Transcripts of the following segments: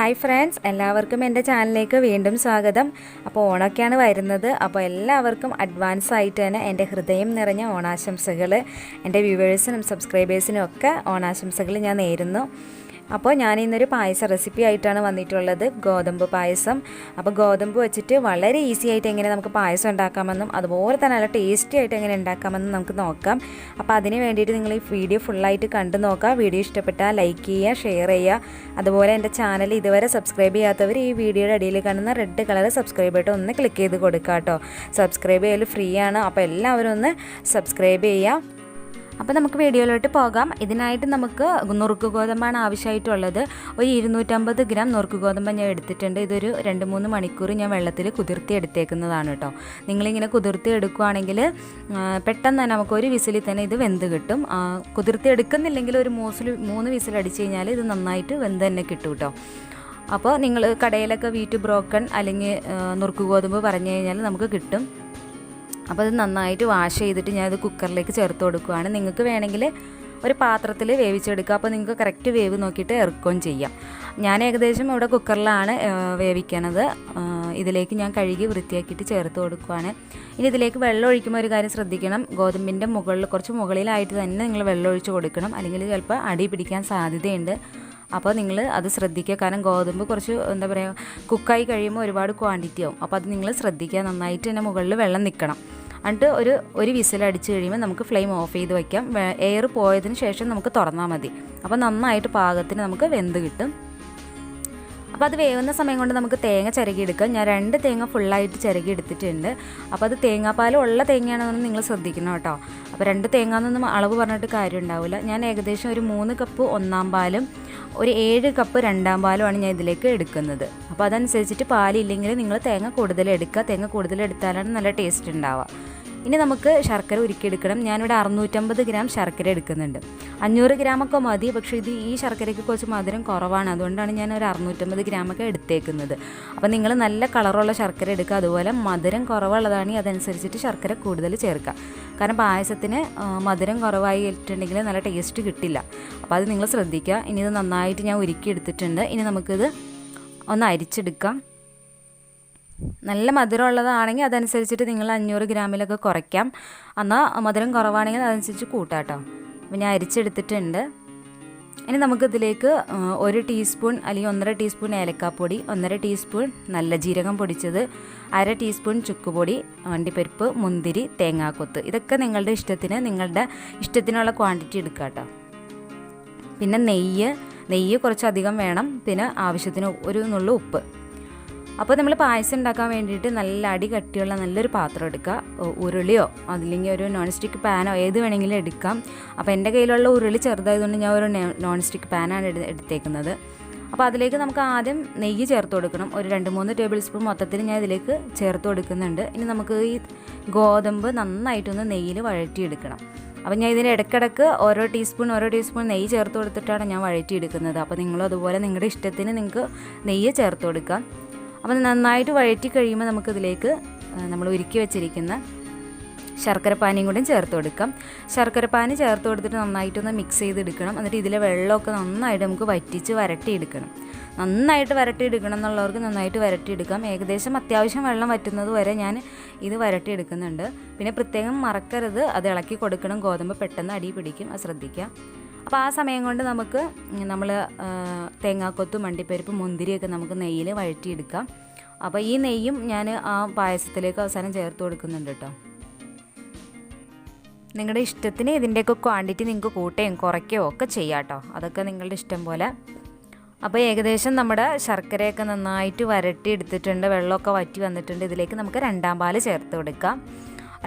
Hi friends, എല്ലാവർക്കും എൻ്റെ ചാനലിലേക്ക് വീണ്ടും സ്വാഗതം. അപ്പോൾ ഓണമൊക്കെയാണ് വരുന്നത്. അപ്പോൾ എല്ലാവർക്കും അഡ്വാൻസ് ആയിട്ട് തന്നെ എൻ്റെ ഹൃദയം നിറഞ്ഞ ഓണാശംസകൾ. എൻ്റെ വ്യൂവേഴ്സിനും സബ്സ്ക്രൈബേഴ്സിനും ഒക്കെ ഓണാശംസകൾ ഞാൻ നേരുന്നു. അപ്പോൾ ഞാൻ ഇന്നൊരു പായസ റെസിപ്പി ആയിട്ടാണ് വന്നിട്ടുള്ളത്, ഗോതമ്പ് പായസം. അപ്പോൾ ഗോതമ്പ് വെച്ചിട്ട് വളരെ ഈസി ആയിട്ട് എങ്ങനെ നമുക്ക് പായസം ഉണ്ടാക്കാമെന്നും അതുപോലെ തന്നെ നല്ല ടേസ്റ്റി ആയിട്ട് എങ്ങനെ ഉണ്ടാക്കാമെന്നും നമുക്ക് നോക്കാം. അപ്പോൾ അതിന് വേണ്ടിയിട്ട് നിങ്ങൾ ഈ വീഡിയോ ഫുള്ളായിട്ട് കണ്ടു നോക്കുക. വീഡിയോ ഇഷ്ടപ്പെട്ടാൽ ലൈക്ക് ചെയ്യുക, ഷെയർ ചെയ്യുക. അതുപോലെ എൻ്റെ ചാനൽ ഇതുവരെ സബ്സ്ക്രൈബ് ചെയ്യാത്തവർ ഈ വീഡിയോയുടെ അടിയിൽ കാണുന്ന റെഡ് കളർ സബ്സ്ക്രൈബ് ബട്ടൺ ഒന്ന് ക്ലിക്ക് ചെയ്ത് കൊടുക്കുക കേട്ടോ. സബ്സ്ക്രൈബ് ചെയ്യൽ ഫ്രീ ആണ്. അപ്പോൾ എല്ലാവരും ഒന്ന് സബ്സ്ക്രൈബ് ചെയ്യുക. അപ്പോൾ നമുക്ക് വീഡിയോയിലോട്ട് പോകാം. ഇതിനായിട്ട് നമുക്ക് നുറുക്ക് ഗോതമ്പാണ് ആവശ്യമായിട്ടുള്ളത്. ഒരു 250 ഗ്രാം നുറുക്ക് ഗോതമ്പ് ഞാൻ എടുത്തിട്ടുണ്ട്. ഇതൊരു 2-3 മണിക്കൂർ ഞാൻ വെള്ളത്തിൽ കുതിർത്തി എടുത്തേക്കുന്നതാണ് കേട്ടോ. നിങ്ങളിങ്ങനെ കുതിർത്തി എടുക്കുകയാണെങ്കിൽ പെട്ടെന്ന് തന്നെ നമുക്കൊരു വിസിലിൽ തന്നെ ഇത് വെന്ത് കിട്ടും. കുതിർത്തി എടുക്കുന്നില്ലെങ്കിൽ ഒരു 3 വിസിൽ അടിച്ച് കഴിഞ്ഞാൽ ഇത് നന്നായിട്ട് വെന്ത് തന്നെ കിട്ടും കേട്ടോ. അപ്പോൾ നിങ്ങൾ കടയിലൊക്കെ വീറ്റ് ബ്രോക്കൺ അല്ലെങ്കിൽ നുറുക്ക് ഗോതമ്പ് പറഞ്ഞു കഴിഞ്ഞാൽ നമുക്ക് കിട്ടും. അപ്പോൾ അത് നന്നായിട്ട് വാഷ് ചെയ്തിട്ട് ഞാനത് കുക്കറിലേക്ക് ചേർത്ത് കൊടുക്കുകയാണ്. നിങ്ങൾക്ക് വേണമെങ്കിൽ ഒരു പാത്രത്തിൽ വേവിച്ചെടുക്കുക. അപ്പോൾ നിങ്ങൾക്ക് കറക്റ്റ് വേവ് നോക്കിയിട്ട് ഇറക്കുകയും ചെയ്യാം. ഞാൻ ഏകദേശം ഇവിടെ കുക്കറിലാണ് വേവിക്കണത്. ഇതിലേക്ക് ഞാൻ കഴുകി വൃത്തിയാക്കിയിട്ട് ചേർത്ത് കൊടുക്കുകയാണ്. ഇനി ഇതിലേക്ക് വെള്ളം ഒഴിക്കുമ്പോൾ ഒരു കാര്യം ശ്രദ്ധിക്കണം. ഗോതമ്പിൻ്റെ കുറച്ച് മുകളിലായിട്ട് തന്നെ നിങ്ങൾ വെള്ളം ഒഴിച്ച് കൊടുക്കണം, അല്ലെങ്കിൽ ചിലപ്പോൾ അടി പിടിക്കാൻ സാധ്യതയുണ്ട്. അപ്പോൾ നിങ്ങൾ അത് ശ്രദ്ധിക്കുക. കാരണം ഗോതമ്പ് കുറച്ച് എന്താ പറയുക, കുക്കായി കഴിയുമ്പോൾ ഒരുപാട് ക്വാണ്ടിറ്റി ആവും. അപ്പോൾ അത് നിങ്ങൾ ശ്രദ്ധിക്കുക. നന്നായിട്ട് തന്നെ മുകളിൽ വെള്ളം നിൽക്കണം. എന്നിട്ട് ഒരു വിസിലടിച്ച് കഴിയുമ്പോൾ നമുക്ക് ഫ്ലെയിം ഓഫ് ചെയ്ത് വയ്ക്കാം. എയർ പോയതിന് ശേഷം നമുക്ക് തുറന്നാൽ മതി. അപ്പോൾ നന്നായിട്ട് പാകത്തിന് നമുക്ക് വെന്ത് കിട്ടും. അപ്പോൾ അത് വേവുന്ന സമയം കൊണ്ട് നമുക്ക് തേങ്ങ ചിരകിയെടുക്കാം. ഞാൻ 2 തേങ്ങ ഫുള്ളായിട്ട് ചിരകി എടുത്തിട്ടുണ്ട്. അപ്പോൾ അത് തേങ്ങാപ്പാൽ ഉള്ള തേങ്ങയാണെന്നൊന്നും നിങ്ങൾ ശ്രദ്ധിക്കണം കേട്ടോ. അപ്പോൾ 2 തേങ്ങ എന്നൊന്നും അളവ് പറഞ്ഞിട്ട് കാര്യം ഉണ്ടാവില്ല. ഞാൻ ഏകദേശം ഒരു 3 കപ്പ് ഒന്നാം പാലും ഒരു 7 കപ്പ് രണ്ടാം പാലുമാണ് ഞാൻ ഇതിലേക്ക് എടുക്കുന്നത്. അപ്പോൾ അതനുസരിച്ചിട്ട് പാലില്ലെങ്കിൽ നിങ്ങൾ തേങ്ങ കൂടുതൽ എടുക്കുക. തേങ്ങ കൂടുതൽ എടുത്താലാണ് നല്ല ടേസ്റ്റ് ഉണ്ടാവുക. ഇനി നമുക്ക് ശർക്കര ഉരുക്കിയെടുക്കണം. ഞാനിവിടെ 650 ഗ്രാം ശർക്കര എടുക്കുന്നുണ്ട്. 500 ഗ്രാമൊക്കെ മതി. പക്ഷേ ഈ ശർക്കരയ്ക്ക് കുറച്ച് മധുരം കുറവാണ്. അതുകൊണ്ടാണ് ഞാൻ ഒരു 650 ഗ്രാമൊക്കെ എടുത്തേക്കുന്നത്. അപ്പോൾ നിങ്ങൾ നല്ല കളറുള്ള ശർക്കര എടുക്കുക. അതുപോലെ മധുരം കുറവുള്ളതാണെങ്കിൽ അതനുസരിച്ചിട്ട് ശർക്കര കൂടുതൽ ചേർക്കുക. കാരണം പായസത്തിന് മധുരം കുറവായിട്ടുണ്ടെങ്കിൽ നല്ല ടേസ്റ്റ് കിട്ടില്ല. അപ്പോൾ അത് നിങ്ങൾ ശ്രദ്ധിക്കുക. ഇനി ഇത് നന്നായിട്ട് ഞാൻ ഉരുക്കിയെടുത്തിട്ടുണ്ട്. ഇനി നമുക്കിത് ഒന്ന് അരിച്ചെടുക്കാം. നല്ല മധുരമുള്ളതാണെങ്കിൽ അതനുസരിച്ചിട്ട് നിങ്ങൾ 500 ഗ്രാമിലൊക്കെ കുറയ്ക്കാം. എന്നാൽ മധുരം കുറവാണെങ്കിൽ അതനുസരിച്ച് കൂട്ടാം കേട്ടോ. അപ്പോൾ ഞാൻ അരിച്ചെടുത്തിട്ടുണ്ട്. ഇനി നമുക്കിതിലേക്ക് 1 ടീസ്പൂൺ അല്ലെങ്കിൽ 1.5 ടീസ്പൂൺ ഏലക്കാപ്പൊടി, 1.5 ടീസ്പൂൺ നല്ല ജീരകം പൊടിച്ചത്, 1/2 ടീസ്പൂൺ ചുക്കുപൊടി, അണ്ടിപ്പരിപ്പ്, മുന്തിരി, തേങ്ങാക്കൊത്ത്, ഇതൊക്കെ നിങ്ങളുടെ ഇഷ്ടത്തിനുള്ള ക്വാണ്ടിറ്റി എടുക്കുക കേട്ടോ. പിന്നെ നെയ്യ് കുറച്ചധികം വേണം. പിന്നെ ആവശ്യത്തിന് ഒരു നുള്ളു ഉപ്പ്. അപ്പോൾ നമ്മൾ പായസം ഉണ്ടാക്കാൻ വേണ്ടിയിട്ട് നല്ല അടി കട്ടിയുള്ള നല്ലൊരു പാത്രം എടുക്കുക. ഉരുളിയോ അല്ലെങ്കിൽ ഒരു നോൺ സ്റ്റിക്ക് പാനോ ഏത് വേണമെങ്കിലും എടുക്കാം. അപ്പോൾ എൻ്റെ കയ്യിലുള്ള ഉരുളി ചെറുതായതുകൊണ്ട് ഞാൻ ഒരു നോൺ സ്റ്റിക്ക് പാനാണ് എടുത്തേക്കുന്നത്. അപ്പോൾ അതിലേക്ക് നമുക്ക് ആദ്യം നെയ്യ് ചേർത്ത് കൊടുക്കണം. ഒരു 2-3 ടേബിൾ സ്പൂൺ മൊത്തത്തിൽ ഞാൻ ഇതിലേക്ക് ചേർത്ത് കൊടുക്കുന്നുണ്ട്. ഇനി നമുക്ക് ഈ ഗോതമ്പ് നന്നായിട്ടൊന്ന് നെയ്യിൽ വഴറ്റിയെടുക്കണം. അപ്പോൾ ഞാൻ ഇതിന് ഇടയ്ക്കിടയ്ക്ക് ഓരോ ടീസ്പൂൺ നെയ്യ് ചേർത്ത് കൊടുത്തിട്ടാണ് ഞാൻ വഴറ്റിയെടുക്കുന്നത്. അപ്പോൾ നിങ്ങളും അതുപോലെ നിങ്ങളുടെ ഇഷ്ടത്തിന് നിങ്ങൾക്ക് നെയ്യ് ചേർത്ത് കൊടുക്കാം. അപ്പോൾ നന്നായിട്ട് വഴറ്റി കഴിയുമ്പോൾ നമുക്കിതിലേക്ക് നമ്മൾ ഉരുക്കി വെച്ചിരിക്കുന്ന ശർക്കരപ്പാനിയും കൂടി ചേർത്ത് കൊടുക്കാം. ശർക്കരപ്പാനി ചേർത്ത് കൊടുത്തിട്ട് നന്നായിട്ടൊന്ന് മിക്സ് ചെയ്തെടുക്കണം. എന്നിട്ട് ഇതിലെ വെള്ളമൊക്കെ നന്നായിട്ട് നമുക്ക് വരട്ടിയെടുക്കണം. നന്നായിട്ട് വരട്ടിയെടുക്കണം എന്നുള്ളവർക്ക് നന്നായിട്ട് വരട്ടിയെടുക്കാം. ഏകദേശം അത്യാവശ്യം വെള്ളം വറ്റുന്നത് വരെ ഞാൻ ഇത് വരട്ടിയെടുക്കുന്നുണ്ട്. പിന്നെ പ്രത്യേകം മറക്കരുത്, അത് ഇളക്കി കൊടുക്കണം. ഗോതമ്പ് പെട്ടെന്ന് അടി പിടിക്കും, അത് ശ്രദ്ധിക്കുക. അപ്പോൾ ആ സമയം കൊണ്ട് നമുക്ക് നമ്മൾ തേങ്ങാക്കൊത്തും അണ്ടിപ്പരിപ്പ് മുന്തിരിയൊക്കെ നമുക്ക് നെയ്യിൽ വഴറ്റിയെടുക്കാം. അപ്പോൾ ഈ നെയ്യും ഞാൻ ആ പായസത്തിലേക്ക് അവസാനം ചേർത്ത് കൊടുക്കുന്നുണ്ട് കേട്ടോ. നിങ്ങളുടെ ഇഷ്ടത്തിന് ഇതിൻ്റെയൊക്കെ ക്വാണ്ടിറ്റി നിങ്ങൾക്ക് കൂട്ടുകയും കുറയ്ക്കുകയോ ഒക്കെ ചെയ്യാം കേട്ടോ. അതൊക്കെ നിങ്ങളുടെ ഇഷ്ടം പോലെ. അപ്പോൾ ഏകദേശം നമ്മുടെ ശർക്കരയൊക്കെ നന്നായിട്ട് വരട്ടി എടുത്തിട്ടുണ്ട്. വെള്ളമൊക്കെ വറ്റി വന്നിട്ടുണ്ട്. ഇതിലേക്ക് നമുക്ക് രണ്ടാം പാല് ചേർത്ത് കൊടുക്കാം.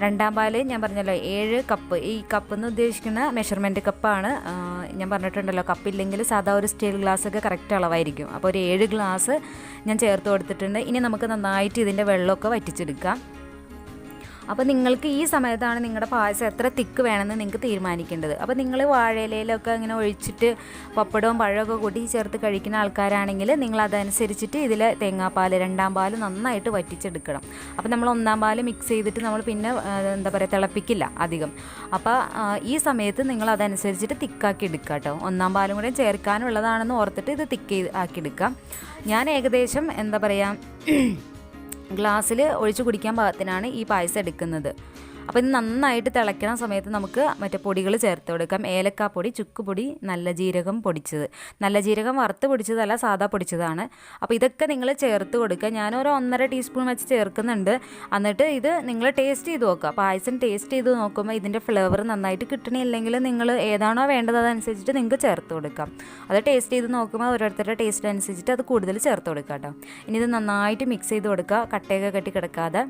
രണ്ടാം പാല് ഞാൻ പറഞ്ഞല്ലോ 7 കപ്പ്. ഈ കപ്പ് എന്ന് ഉദ്ദേശിക്കുന്ന മെഷർമെൻറ്റ് കപ്പാണ്. ഞാൻ പറഞ്ഞിട്ടുണ്ടല്ലോ, കപ്പില്ലെങ്കിൽ സാധാ ഒരു സ്റ്റീൽ ഗ്ലാസ്സൊക്കെ കറക്റ്റ് അളവായിരിക്കും. അപ്പോൾ ഒരു 7 ഗ്ലാസ് ഞാൻ ചേർത്ത് കൊടുത്തിട്ടുണ്ട്. ഇനി നമുക്ക് നന്നായിട്ട് ഇതിൻ്റെ വെള്ളമൊക്കെ വറ്റിച്ചെടുക്കാം. അപ്പോൾ നിങ്ങൾക്ക് ഈ സമയത്താണ് നിങ്ങളുടെ പായസം എത്ര തിക്ക് വേണമെന്ന് നിങ്ങൾക്ക് തീരുമാനിക്കേണ്ടത്. അപ്പോൾ നിങ്ങൾ വാഴയിലയിലൊക്കെ ഇങ്ങനെ ഒഴിച്ചിട്ട് പപ്പടവും പഴമൊക്കെ കൂട്ടി ചേർത്ത് കഴിക്കുന്ന ആൾക്കാരാണെങ്കിൽ നിങ്ങൾ അതനുസരിച്ചിട്ട് ഇതിൽ തേങ്ങാപ്പാൽ 2ാം പാൽ നന്നായിട്ട് വറ്റിച്ചെടുക്കണം. അപ്പോൾ നമ്മൾ 1ാം പാൽ മിക്സ് ചെയ്തിട്ട് നമ്മൾ പിന്നെ എന്താ പറയുക തിളപ്പിക്കില്ല അധികം. അപ്പോൾ ഈ സമയത്ത് നിങ്ങൾ അതനുസരിച്ചിട്ട് തിക്കാക്കി എടുക്കുക കേട്ടോ. 1ാം പാലും കൂടെ ചേർക്കാനുള്ളതാണെന്ന് ഓർത്തിട്ട് ഇത് തിക്ക് ആക്കി എടുക്കാം. ഞാൻ ഏകദേശം എന്താ പറയുക ഗ്ലാസ്സിൽ ഒഴിച്ച് കുടിക്കാൻ പാകത്തിനാണ് ഈ പായസം എടുക്കുന്നത്. അപ്പോൾ ഇത് നന്നായിട്ട് തിളയ്ക്കണ സമയത്ത് നമുക്ക് മറ്റേ പൊടികൾ ചേർത്ത് കൊടുക്കാം. ഏലക്കാപ്പൊടി, ചുക്കുപൊടി, നല്ല ജീരകം പൊടിച്ചത്. നല്ല ജീരകം വറുത്ത് പൊടിച്ചതല്ല, സാധാ പൊടിച്ചതാണ്. അപ്പോൾ ഇതൊക്കെ നിങ്ങൾ ചേർത്ത് കൊടുക്കുക. ഞാനൊരു 1.5 ടീസ്പൂൺ വെച്ച് ചേർക്കുന്നുണ്ട്. എന്നിട്ട് ഇത് നിങ്ങൾ ടേസ്റ്റ് ചെയ്ത് നോക്കുക. പായസം ടേസ്റ്റ് ചെയ്ത് നോക്കുമ്പോൾ ഇതിൻ്റെ ഫ്ലേവർ നന്നായിട്ട് കിട്ടണില്ലെങ്കിൽ നിങ്ങൾ ഏതാണോ വേണ്ടത് അതനുസരിച്ചിട്ട് നിങ്ങൾക്ക് ചേർത്ത് കൊടുക്കാം. അത് ടേസ്റ്റ് ചെയ്ത് നോക്കുമ്പോൾ ഓരോരുത്തരുടെ ടേസ്റ്റ് അനുസരിച്ചിട്ട് അത് കൂടുതൽ ചേർത്ത് കൊടുക്കുക കേട്ടോ. ഇനി ഇത് നന്നായിട്ട് മിക്സ് ചെയ്ത് കൊടുക്കുക, കട്ടയൊക്കെ കെട്ടി കിടക്കാതെ.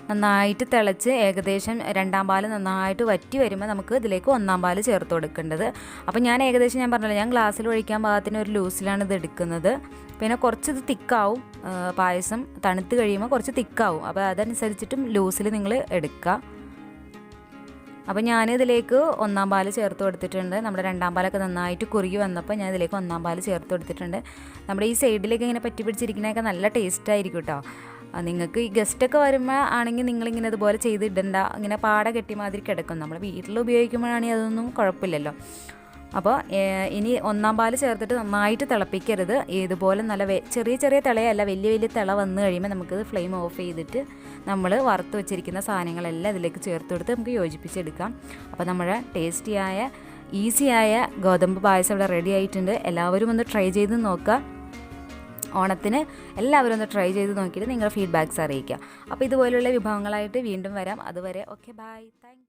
നന്നായിട്ട് തിളച്ച് ഏകദേശം 2ാം പാൽ നന്നായിട്ട് വറ്റി വരുമ്പോൾ നമുക്ക് ഇതിലേക്ക് 1ാം പാൽ ചേർത്ത് കൊടുക്കേണ്ടത്. അപ്പോൾ ഞാൻ ഏകദേശം ഞാൻ പറഞ്ഞല്ലോ, ഞാൻ ഗ്ലാസ്സിൽ ഒഴിക്കാൻ പാകത്തിന് ഒരു ലൂസിലാണ് ഇത് എടുക്കുന്നത്. പിന്നെ കുറച്ച് ഇത് തിക്കാവും, പായസം തണുത്ത് കഴിയുമ്പോൾ കുറച്ച് തിക്കാവും. അപ്പോൾ അതനുസരിച്ചിട്ടും ലൂസിൽ നിങ്ങൾ എടുക്കുക. അപ്പോൾ ഞാനിതിലേക്ക് 1ാം പാൽ ചേർത്ത് കൊടുത്തിട്ടുണ്ട്. നമ്മുടെ 2ാം പാലൊക്കെ നന്നായിട്ട് കുറുകി വന്നപ്പോൾ ഞാൻ ഇതിലേക്ക് 1ാം പാൽ ചേർത്ത് കൊടുത്തിട്ടുണ്ട്. നമ്മുടെ ഈ സൈഡിലേക്ക് ഇങ്ങനെ പറ്റി പിടിച്ചിരിക്കുന്നതൊക്കെ നല്ല ടേസ്റ്റായിരിക്കും കേട്ടോ. നിങ്ങൾക്ക് ഈ ഗസ്റ്റൊക്കെ വരുമ്പോൾ ആണെങ്കിൽ നിങ്ങളിങ്ങനെ ഇതുപോലെ ചെയ്തിടണ്ട, ഇങ്ങനെ പാട കെട്ടി മാതിരി കിടക്കും. നമ്മൾ വീട്ടിൽ ഉപയോഗിക്കുമ്പോഴാണെങ്കിൽ അതൊന്നും കുഴപ്പമില്ലല്ലോ. അപ്പോൾ ഇനി 1ാം പാൽ ചേർത്തിട്ട് നന്നായിട്ട് തിളപ്പിക്കരുത്. ഇതുപോലെ നല്ല ചെറിയ ചെറിയ തിളയല്ല, വലിയ വലിയ തിള വന്നു കഴിയുമ്പോൾ നമുക്കിത് ഫ്ലെയിം ഓഫ് ചെയ്തിട്ട് നമ്മൾ വറുത്ത് വെച്ചിരിക്കുന്ന സാധനങ്ങളെല്ലാം ഇതിലേക്ക് ചേർത്ത് കൊടുത്ത് നമുക്ക് യോജിപ്പിച്ചെടുക്കാം. അപ്പോൾ നമ്മുടെ ടേസ്റ്റിയായ ഈസിയായ ഗോതമ്പ് പായസം ഇവിടെ റെഡി ആയിട്ടുണ്ട്. എല്ലാവരും ഒന്ന് ട്രൈ ചെയ്ത് നോക്കുക. ഓണത്തിന് എല്ലാവരും ഒന്ന് ട്രൈ ചെയ്ത് നോക്കിയിട്ട് നിങ്ങളുടെ ഫീഡ്ബാക്ക്സ് അറിയിക്കുക. അപ്പോൾ ഇതുപോലുള്ള വിഭവങ്ങളായിട്ട് വീണ്ടും വരാം. അതുവരെ ഓക്കെ, ബൈ, താങ്ക് യു.